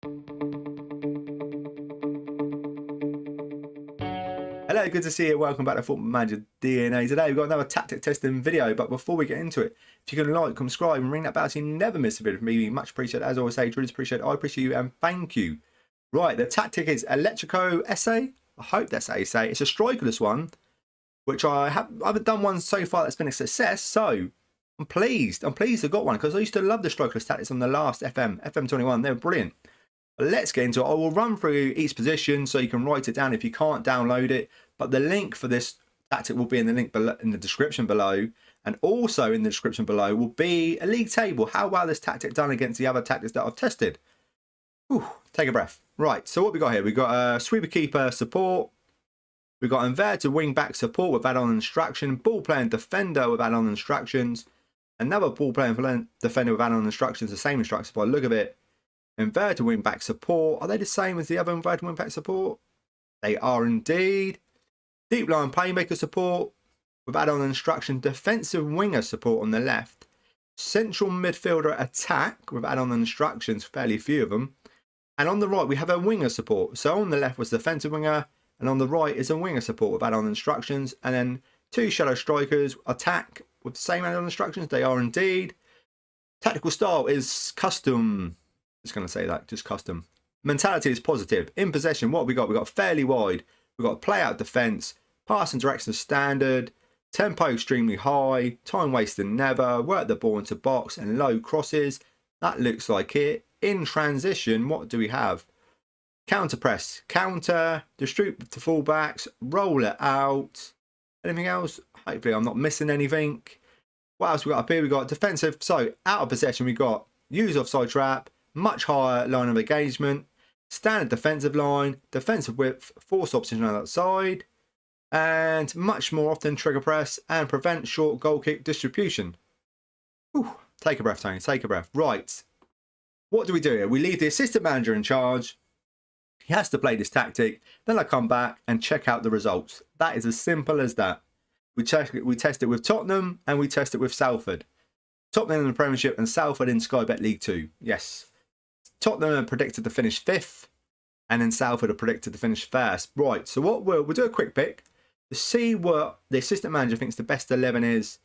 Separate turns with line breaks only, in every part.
Hello, good to see you. Welcome back to Football Manager DNA. Today we've got another tactic testing video, but before we get into it, if you can like, subscribe and ring that bell so you never miss a video from me, much appreciated. As I always say, truly appreciate it. I appreciate you and thank you. Right, the tactic is ELTURCO ESSYY. I hope that's how you say it. It's a strikerless one, which I haven't done one so far that's been a success, so I'm pleased. I'm pleased I got one because I used to love the strikerless tactics on the last FM21. They were brilliant. Let's get into it. I will run through each position so you can write it down if you can't download it. But the link for this tactic will be in the link below, in the description below. And also in the description below will be a league table. How well this tactic done against the other tactics that I've tested. Whew, take a breath. Right, so what we got here? We've got sweeper keeper support. We've got inverted wing back support with add-on instruction. Ball playing defender with add-on instructions. Another ball playing defender with add-on instructions. The same instructions by the look of it. Inverted wing back support. Are they the same as the other inverted wing back support? They are indeed. Deep line playmaker support with add-on instruction. Defensive winger support on the left. Central midfielder attack with add-on instructions. Fairly few of them. And on the right we have a winger support. So on the left was defensive winger. And on the right is a winger support with add-on instructions. And then two shadow strikers attack with the same add-on instructions. They are indeed. Tactical style is custom. Just going to say that, just custom. Mentality is positive. In possession, what have we got? We've got fairly wide. We've got play out defence. Passing direction standard. Tempo extremely high. Time wasting never. Work the ball into box and low crosses. That looks like it. In transition, what do we have? Counter press. Counter. Distribute to fullbacks. Roll it out. Anything else? Hopefully I'm not missing anything. What else we got up here? We got defensive. So out of possession, we got use offside trap. Much higher line of engagement, standard defensive line, defensive width, force option on that side, and much more often trigger press and prevent short goal kick distribution. Whew. Take a breath, Tony, take a breath. Right, what do we do here? We leave the assistant manager in charge. He has to play this tactic. Then I come back and check out the results. That is as simple as that. We test it with Tottenham and we test it with Salford. Tottenham in the Premiership and Salford in Sky Bet League 2. Yes. Tottenham are predicted to finish 5th, and then Salford are predicted to finish 1st. Right, so what we'll do a quick pick to see what the assistant manager thinks the best 11 is,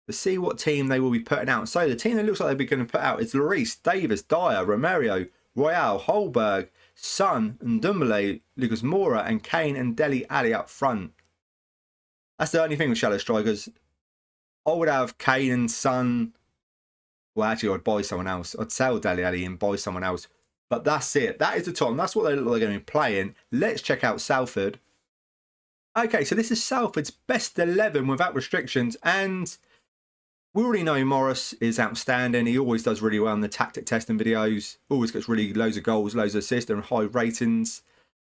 to see what team they will be putting out. So the team that looks like they'll be going to put out is Lloris, Davis, Dyer, Romario, Royale, Holberg, Son, and Ndombele, Lucas Moura, and Kane and Dele Alli up front. That's the only thing with shallow strikers. I would have Kane and Son. Well, actually, I'd buy someone else. I'd sell Dele Alli and buy someone else. But that's it. That is the Tottenham. That's what they look like they're going to be playing. Let's check out Salford. Okay, so this is Salford's best 11 without restrictions. And we already know Morris is outstanding. He always does really well in the tactic testing videos. Always gets really loads of goals, loads of assists and high ratings.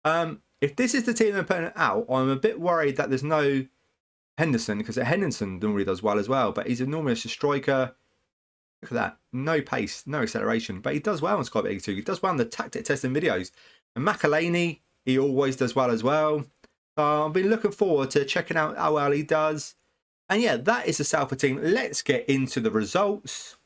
If this is the team they're putting out, I'm a bit worried that there's no Henderson, because Henderson normally does well as well. But he's normally a striker. Look at that. No pace, no acceleration. But he does well on Sky Bet League 2. He does well in the tactic testing videos. And McAlhaney, he always does well as well. I've been looking forward to checking out how well he does. And yeah, that is the Salford team. Let's get into the results.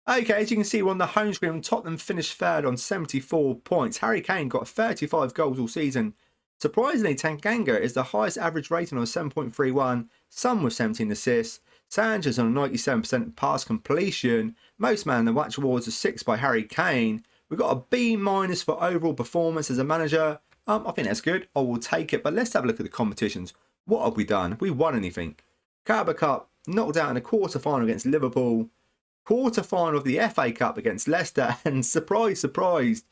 Okay, as you can see, we're on the home screen. Tottenham finished 3rd on 74 points. Harry Kane got 35 goals all season. Surprisingly, Tanganga is the highest average rating on 7.31. Son with 17 assists. Sanchez on a 97% pass completion. Most man in the match awards are 6 by Harry Kane. We've got a B- for overall performance as a manager. I think that's good. I will take it. But let's have a look at the competitions. What have we done? Have we won anything? Carabao Cup, knocked out in a quarter-final against Liverpool. Quarter-final of the FA Cup against Leicester. And surprise, surprise,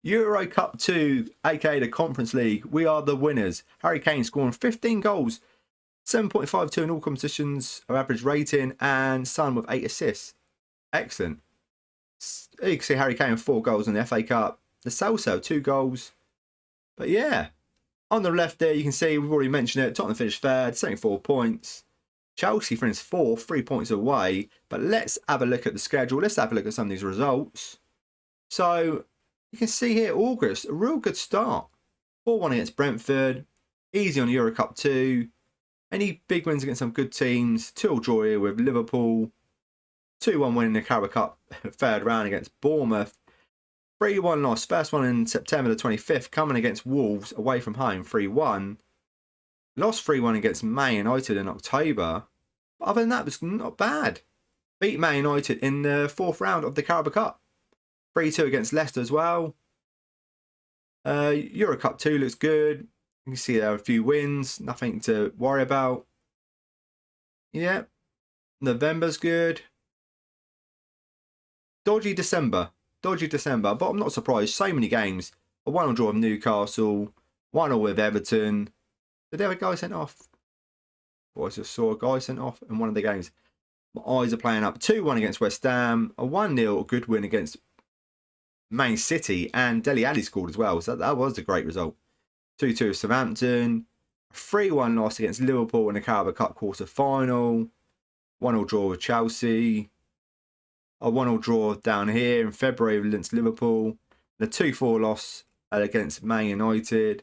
Euro Cup 2, aka the Conference League. We are the winners. Harry Kane scoring 15 goals. 7.52 in all competitions of average rating, and Son with 8 assists. Excellent. You can see Harry Kane with 4 goals in the FA Cup. The Salso, 2 goals. But yeah, on the left there, you can see, we've already mentioned it, Tottenham finished 3rd, 74 points. Chelsea finished 4th, 3 points away. But let's have a look at the schedule. Let's have a look at some of these results. So you can see here, August, a real good start. 4-1 against Brentford. Easy on Euro Cup 2. Any big wins against some good teams. 2-2 draw here with Liverpool. 2-1 win in the Carabao Cup 3rd round against Bournemouth. 3-1 loss. First one in September the 25th, coming against Wolves away from home, 3-1. Lost 3-1 against Man United in October. But other than that, it was not bad. Beat Man United in the 4th round of the Carabao Cup. 3-2 against Leicester as well. Euro Cup 2 looks good. You can see there are a few wins. Nothing to worry about. Yeah. November's good. Dodgy December, but I'm not surprised. So many games. A 1-1 draw with Newcastle, 1-1 with Everton. Did they have a guy sent off? I just saw a guy sent off in one of the games. My eyes are playing up. 2-1 against West Ham, a 1-0 good win against Man City, and Dele Alli scored as well, so that was a great result. 2-2 with Southampton, a 3-1 loss against Liverpool in the Carabao Cup quarter final, 1-0 draw with Chelsea. A 1-1 draw down here in February against Liverpool. And a 2-4 loss against Man United.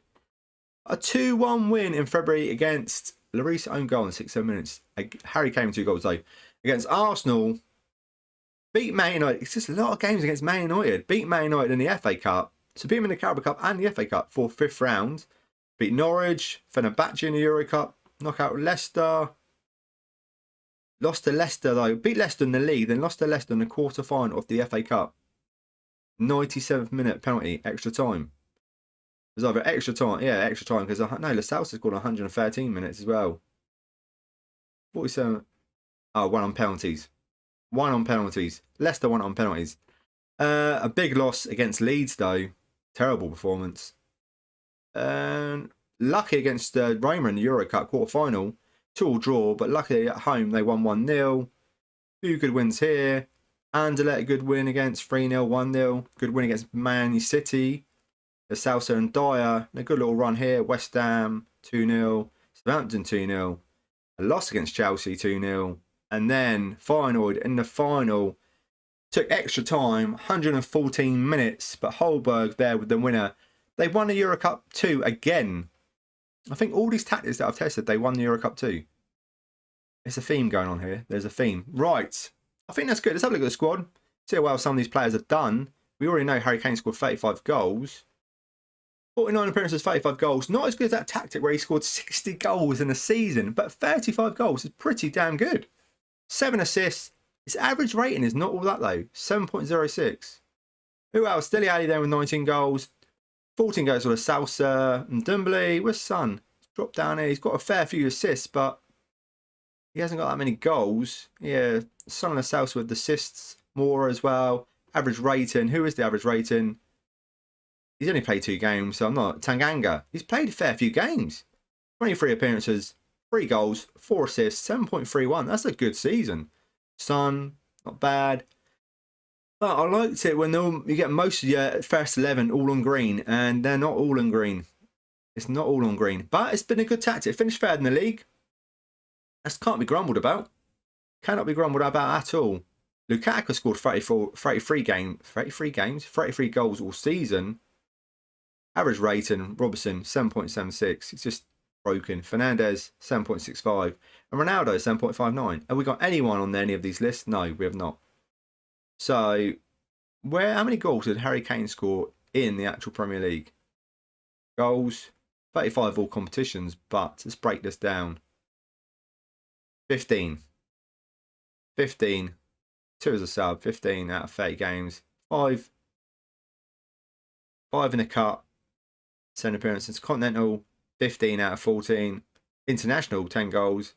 A 2-1 win in February against Lloris, own goal in 6-7 minutes. Harry Kane with 2 goals though. Against Arsenal. Beat Man United. It's just a lot of games against Man United. Beat Man United in the FA Cup. So beat them in the Carabao Cup and the FA Cup for 5th round. Beat Norwich. Fenerbahce in the Euro Cup. Knock out Leicester. Lost to Leicester though. Beat Leicester in the league, then lost to Leicester in the quarter final of the FA Cup. 97th minute penalty, extra time. It was either extra time, yeah, extra time, because no, Lascelles has scored 113 minutes as well. 47. Oh, 1 on penalties. 1 on penalties. Leicester 1 on penalties. A big loss against Leeds though. Terrible performance. Lucky against Roma in the Euro Cup quarter final. 2-2 draw, but luckily at home they won 1-0. 2 good wins here. Anderlecht, a good win against 3-0, 1-0. Good win against Man City. The Salsa and Dyer, a good little run here. West Ham 2-0. Southampton 2-0. A loss against Chelsea 2-0. And then Feyenoord in the final took extra time, 114 minutes, but Holberg there with the winner. They won the Euro Cup 2 again. I think all these tactics that I've tested, they won the Euro Cup 2. There's a theme going on here. There's a theme. Right. I think that's good. Let's have a look at the squad. See how well some of these players have done. We already know Harry Kane scored 35 goals. 49 appearances, 35 goals. Not as good as that tactic where he scored 60 goals in a season, but 35 goals is pretty damn good. 7 assists. His average rating is not all that though. 7.06. Who else? Dele Alli there with 19 goals. 14 goals with a Salsa and Dumbly with Son. He's dropped down here. He's got a fair few assists, but he hasn't got that many goals. Yeah, Son and a Salsa with assists. More as well. Average rating. Who is the average rating? He's only played 2 games, so I'm not. Tanganga. He's played a fair few games. 23 appearances, 3 goals, 4 assists, 7.31. That's a good season. Son, not bad. But I liked it when you get most of your first 11 all on green, and they're not all on green. It's not all on green, but it's been a good tactic. Finished third in the league. That can't be grumbled about. Cannot be grumbled about at all. Lukaku scored 33 goals all season. Average rating, Robertson, 7.76. It's just broken. Fernandez, 7.65. And Ronaldo, 7.59. Have we got anyone on any of these lists? No, we have not. So, how many goals did Harry Kane score in the actual Premier League? Goals, 35 all competitions, but let's break this down. 15. 15. 2 as a sub, 15 out of 30 games. 5 in the cup, 10 appearances. Continental, 15 out of 14. International, 10 goals.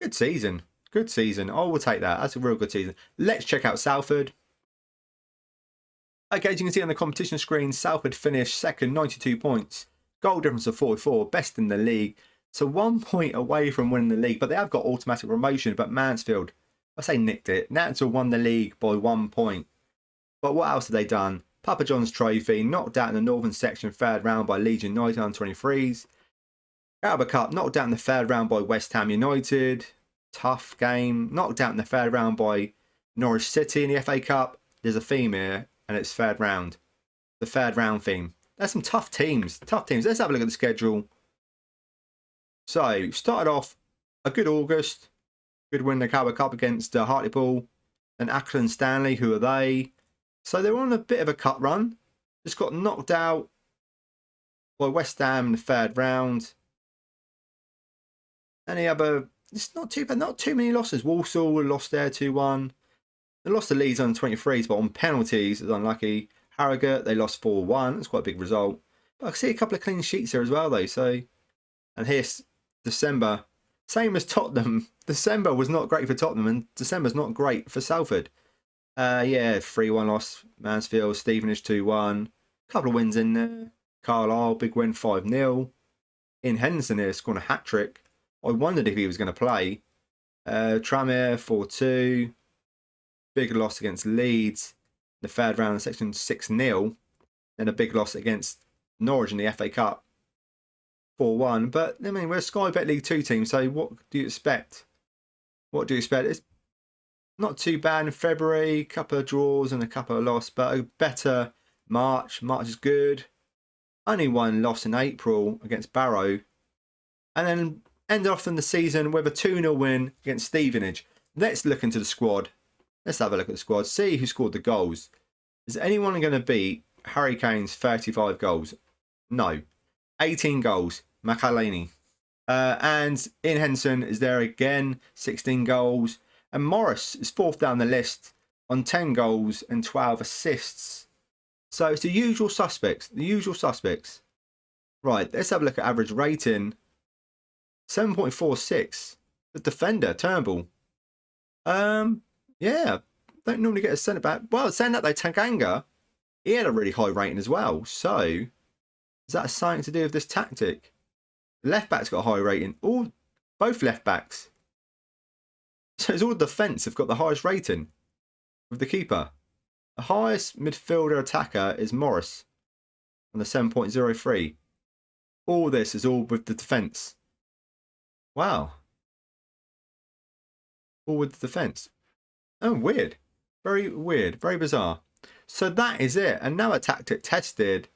Good season. Good season. I will take that. That's a real good season. Let's check out Salford. Okay, as you can see on the competition screen, Salford finished second, 92 points. Goal difference of 44, best in the league. So 1 point away from winning the league, but they have got automatic promotion. But Mansfield, I say nicked it. Nats won the league by 1 point. But what else have they done? Papa John's Trophy, knocked out in the Northern Section third round by Leeds United on 23s. Carabao Cup, knocked out in the third round by West Ham United. Tough game. Knocked out in the third round by Norwich City in the FA Cup. There's a theme here, and it's third round. The third round theme. There's some tough teams. Tough teams. Let's have a look at the schedule. So, started off a good August. Good win in the Carabao Cup against Hartlepool. And Ackland Stanley, who are they? So they're on a bit of a cut run. Just got knocked out by West Ham in the third round. Any other? It's not too bad. Not too many losses. Walsall lost there 2-1. They lost to Leeds on 23s, but on penalties, it's unlucky. Harrogate, they lost 4-1. That's quite a big result. But I can see a couple of clean sheets here as well, though. So, and here's December. Same as Tottenham. December was not great for Tottenham, and December's not great for Salford. Yeah, 3-1 loss. Mansfield, Stevenage 2-1. Couple of wins in there. Carlisle, big win 5-0. In Henderson here, scoring a hat-trick. I wondered if he was going to play. Tranmere 4-2. Big loss against Leeds. The third round of section 6-0. Then a big loss against Norwich in the FA Cup. 4-1. But, I mean, we're a Sky Bet League 2 team, so what do you expect? What do you expect? It's not too bad in February. A couple of draws and a couple of losses, but a better March. March is good. Only one loss in April against Barrow. And then ended off in the season with a 2-0 win against Stevenage. Let's look into the squad. Let's have a look at the squad. See who scored the goals. Is anyone going to beat Harry Kane's 35 goals? No. 18 goals. McAlhaney. And Ian Henderson is there again. 16 goals. And Morris is fourth down the list on 10 goals and 12 assists. So it's the usual suspects. The usual suspects. Right, let's have a look at average rating. 7.46. The defender, Turnbull. Yeah, don't normally get a centre back. Well, saying that though, Tanganga, he had a really high rating as well. So, is that something to do with this tactic? Left back's got a high rating. Both left backs. So it's all defence have got the highest rating with the keeper. The highest midfielder attacker is Morris on the 7.03. All this is all with the defence. Wow. All with the defence. Oh, weird. Very weird. Very bizarre. So that is it. Another tactic tested.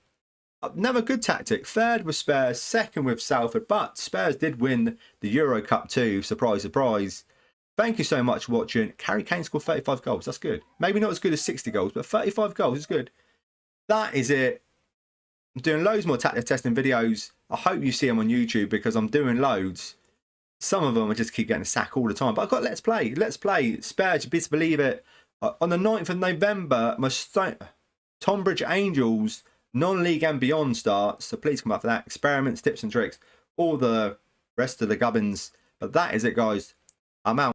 Another good tactic. Third with Spurs. Second with Salford. But Spurs did win the Euro Cup too. Surprise, surprise. Thank you so much for watching. Harry Kane scored 35 goals. That's good. Maybe not as good as 60 goals, but 35 goals is good. That is it. I'm doing loads more tactic testing videos. I hope you see them on YouTube because I'm doing loads. Some of them I just keep getting a sack all the time. But I've got Let's Play. Let's Play. Spurs, you best believe it. On the 9th of November, my Tonbridge Angels non-league and beyond starts. So please come up for that. Experiments, tips and tricks. All the rest of the gubbins. But that is it, guys. I'm out.